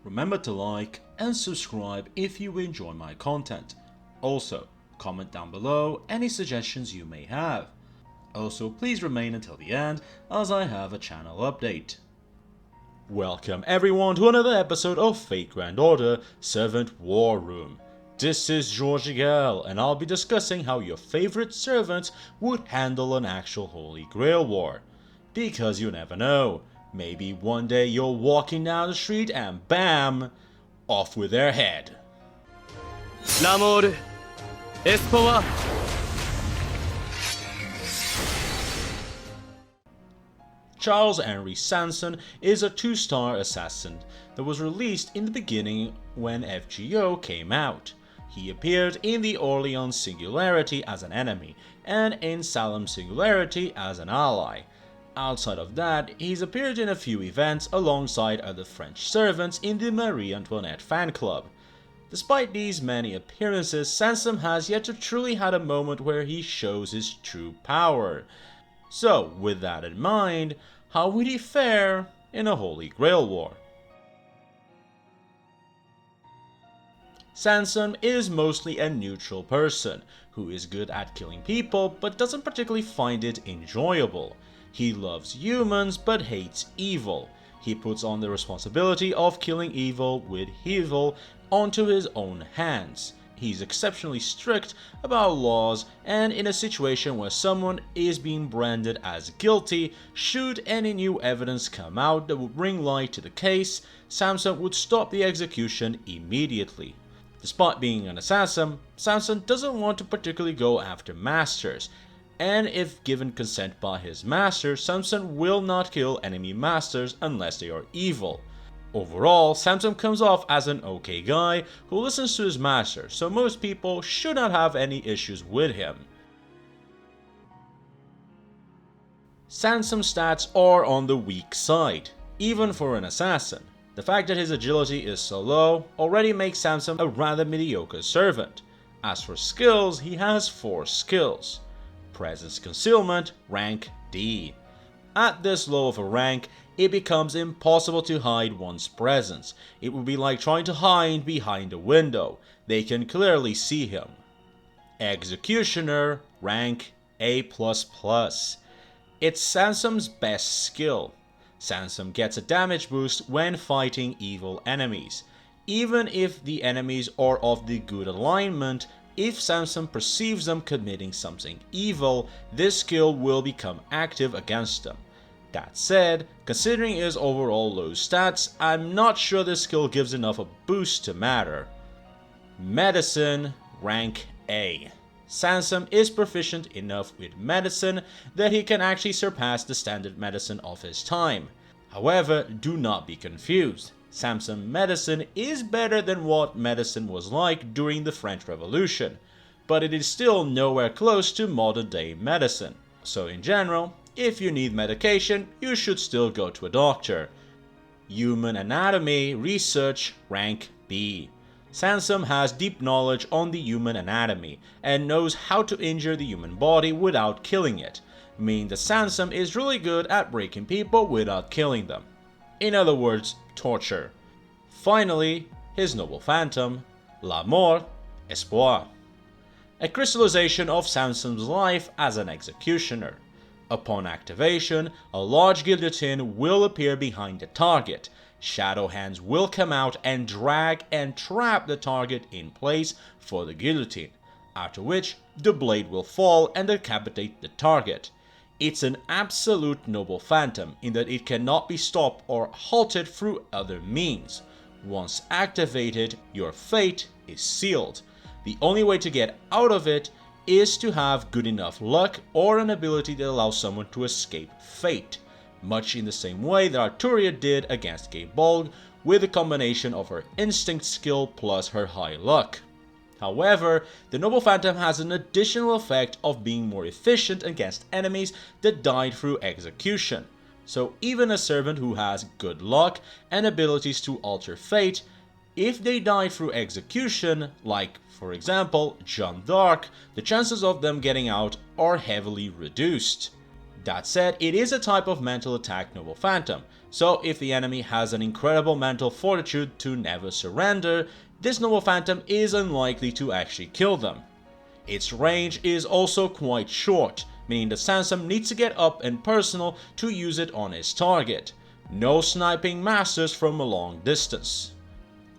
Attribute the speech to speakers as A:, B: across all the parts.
A: Remember to like and subscribe if you enjoy my content. Also, comment down below any suggestions you may have. Also, please remain until the end as I have a channel update. Welcome everyone to another episode of Fate Grand Order Servant War Room. This is jorgiguel and I'll be discussing how your favorite servants would handle an actual Holy Grail War. Because you never know, maybe one day you're walking down the street and BAM! Off with their head.
B: L'amour, espoir.
A: Charles-Henri Sanson is a 2-star assassin that was released in the beginning when FGO came out. He appeared in the Orleans Singularity as an enemy, and in Salem Singularity as an ally. Outside of that, he's appeared in a few events alongside other French servants in the Marie Antoinette fan club. Despite these many appearances, Sanson has yet to truly had a moment where he shows his true power. So, with that in mind, how would he fare in a Holy Grail War? Sanson is mostly a neutral person, who is good at killing people but doesn't particularly find it enjoyable. He loves humans but hates evil. He puts on the responsibility of killing evil with evil onto his own hands. He's exceptionally strict about laws, and in a situation where someone is being branded as guilty, should any new evidence come out that would bring light to the case, Sanson would stop the execution immediately. Despite being an assassin, Sanson doesn't want to particularly go after masters, and if given consent by his master, Sanson will not kill enemy masters unless they are evil. Overall, Sanson comes off as an okay guy who listens to his master, so most people should not have any issues with him. Sanson's stats are on the weak side, even for an assassin. The fact that his agility is so low already makes Sanson a rather mediocre servant. As for skills, he has 4 skills. Presence Concealment, rank D. At this low of a rank, it becomes impossible to hide one's presence. It would be like trying to hide behind a window. They can clearly see him. Executioner, rank A++. It's Sanson's best skill. Sanson gets a damage boost when fighting evil enemies. Even if the enemies are of the good alignment, if Sanson perceives them committing something evil, this skill will become active against them. That said, considering his overall low stats, I'm not sure this skill gives enough a boost to matter. Medicine, rank A. Sanson is proficient enough with medicine that he can actually surpass the standard medicine of his time. However, do not be confused. Sanson medicine is better than what medicine was like during the French Revolution, but it is still nowhere close to modern day medicine. So in general, if you need medication, you should still go to a doctor. Human anatomy research, rank B. Sanson has deep knowledge on the human anatomy and knows how to injure the human body without killing it, meaning that Sanson is really good at breaking people without killing them. In other words, torture. Finally, his noble phantom, l'amour, espoir. A crystallization of Sanson's life as an executioner. Upon activation, a large guillotine will appear behind the target. Shadow hands will come out and drag and trap the target in place for the guillotine, after which the blade will fall and decapitate the target. It's an absolute noble phantom in that it cannot be stopped or halted through other means. Once activated, your fate is sealed. The only way to get out of it is to have good enough luck or an ability that allows someone to escape fate, much in the same way that Arturia did against Gaebolg with a combination of her instinct skill plus her high luck. However, the Noble Phantom has an additional effect of being more efficient against enemies that died through execution. So even a servant who has good luck and abilities to alter fate, if they die through execution, like for example Jeanne d'Arc, the chances of them getting out are heavily reduced. That said, it is a type of mental attack Noble Phantom, So if the enemy has an incredible mental fortitude to never surrender, this Noble Phantom is unlikely to actually kill them. Its range is also quite short, meaning that Sanson needs to get up and personal to use it on his target. No sniping masters from a long distance.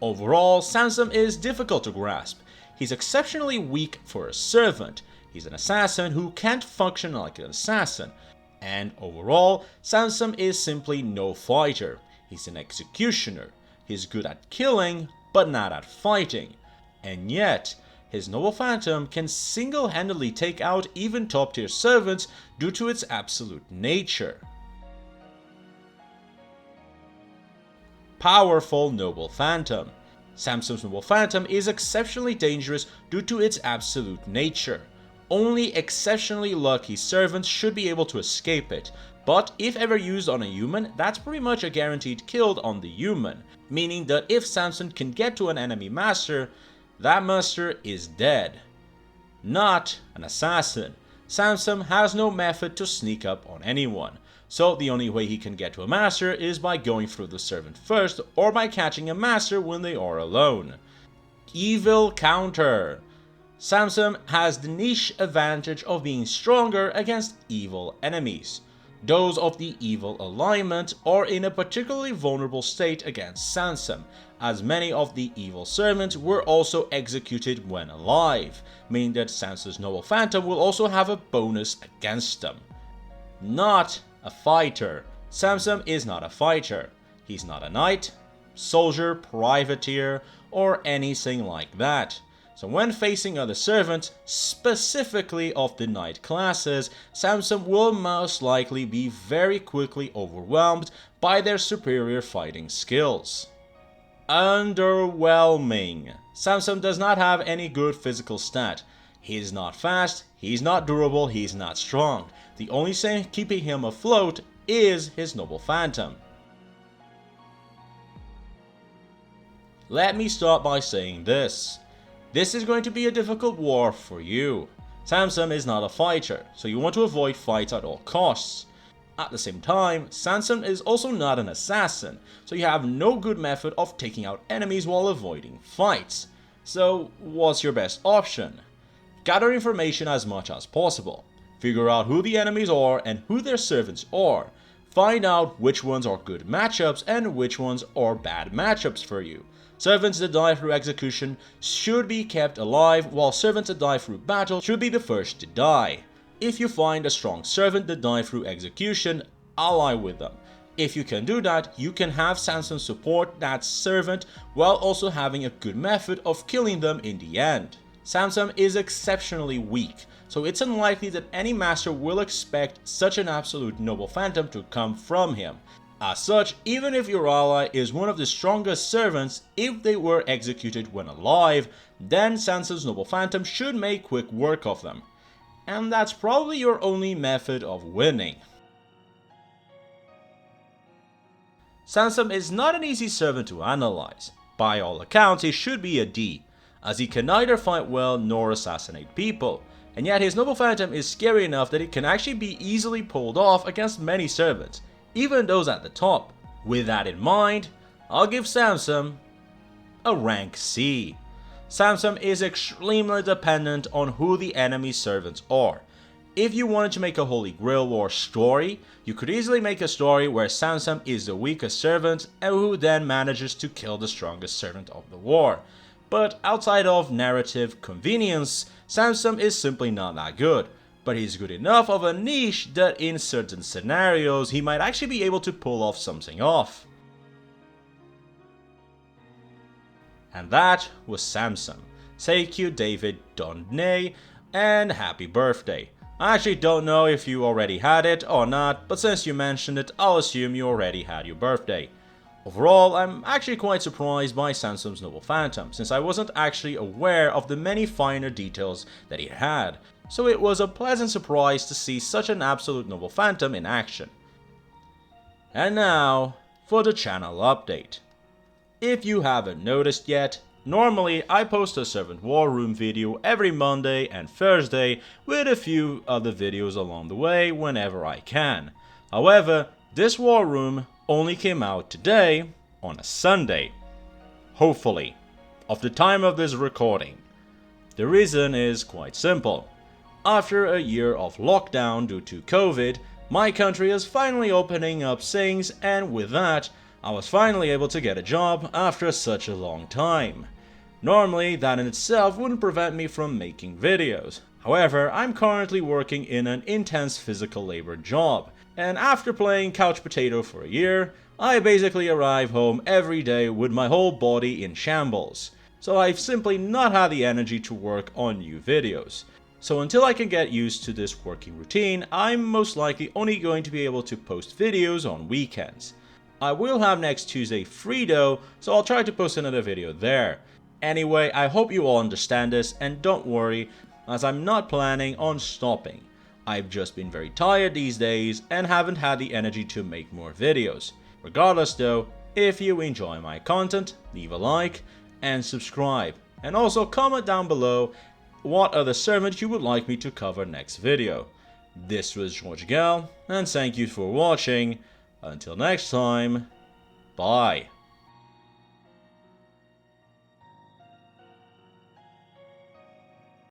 A: Overall, Sanson is difficult to grasp. He's exceptionally weak for a servant. He's an assassin who can't function like an assassin. And overall, Sanson is simply no fighter. He's an executioner. He's good at killing, but not at fighting. And yet, his Noble Phantom can single-handedly take out even top-tier servants due to its absolute nature. Powerful Noble Phantom. Sanson's Noble Phantom is exceptionally dangerous due to its absolute nature. Only exceptionally lucky servants should be able to escape it, but if ever used on a human, that's pretty much a guaranteed kill on the human, meaning that if Sanson can get to an enemy master, that master is dead. Not an assassin. Sanson has no method to sneak up on anyone, so the only way he can get to a master is by going through the servant first or by catching a master when they are alone. Evil counter. Sanson has the niche advantage of being stronger against evil enemies. Those of the evil alignment are in a particularly vulnerable state against Sanson, as many of the evil servants were also executed when alive, meaning that Sanson's Noble Phantom will also have a bonus against them. Not a fighter. Sanson is not a fighter. He's not a knight, soldier, privateer, or anything like that. So when facing other servants, specifically of the knight classes, Sanson will most likely be very quickly overwhelmed by their superior fighting skills. Underwhelming. Sanson does not have any good physical stat. He's not fast, he's not durable, he's not strong. The only thing keeping him afloat is his Noble Phantom. Let me start by saying this. This is going to be a difficult war for you. Sanson is not a fighter, so you want to avoid fights at all costs. At the same time, Sanson is also not an assassin, so you have no good method of taking out enemies while avoiding fights. So what's your best option? Gather information as much as possible. Figure out who the enemies are and who their servants are. Find out which ones are good matchups and which ones are bad matchups for you. Servants that die through execution should be kept alive, while servants that die through battle should be the first to die. If you find a strong servant that died through execution, ally with them. If you can do that, you can have Sanson support that servant while also having a good method of killing them in the end. Sanson is exceptionally weak, so it's unlikely that any master will expect such an absolute Noble Phantom to come from him. As such, even if your ally is one of the strongest servants, if they were executed when alive, then Sanson's Noble Phantom should make quick work of them. And that's probably your only method of winning. Sanson is not an easy servant to analyze. By all accounts, he should be a D, as he can neither fight well nor assassinate people, and yet his Noble Phantom is scary enough that it can actually be easily pulled off against many servants, even those at the top. With that in mind, I'll give Sanson a rank C. Sanson is extremely dependent on who the enemy servants are. If you wanted to make a Holy Grail War story, you could easily make a story where Sanson is the weakest servant and who then manages to kill the strongest servant of the war. But outside of narrative convenience, Sanson is simply not that good. But he's good enough of a niche that in certain scenarios he might actually be able to pull off something off. And that was Sanson. Thank you, David Dondney, and happy birthday. I actually don't know if you already had it or not, but since you mentioned it, I'll assume you already had your birthday. Overall, I'm actually quite surprised by Sanson's Noble Phantom, since I wasn't actually aware of the many finer details that he had. So it was a pleasant surprise to see such an absolute Noble Phantom in action. And now, for the channel update. If you haven't noticed yet, normally I post a Servant War Room video every Monday and Thursday with a few other videos along the way whenever I can. However, This war room only came out today on a Sunday. Hopefully, of the time of this recording. The reason is quite simple. After a year of lockdown due to COVID, my country is finally opening up things, and with that, I was finally able to get a job after such a long time. Normally, that in itself wouldn't prevent me from making videos. However, I'm currently working in an intense physical labor job, and after playing couch potato for a year, I basically arrive home every day with my whole body in shambles. So I've simply not had the energy to work on new videos. So until I can get used to this working routine, I'm most likely only going to be able to post videos on weekends. I will have next Tuesday free though, so I'll try to post another video there. Anyway, I hope you all understand this, and don't worry, as I'm not planning on stopping. I've just been very tired these days and haven't had the energy to make more videos. Regardless though, if you enjoy my content, leave a like and subscribe. And also comment down below what other servant you would like me to cover next video. This was jorgiguel, and thank you for watching. Until next time, bye.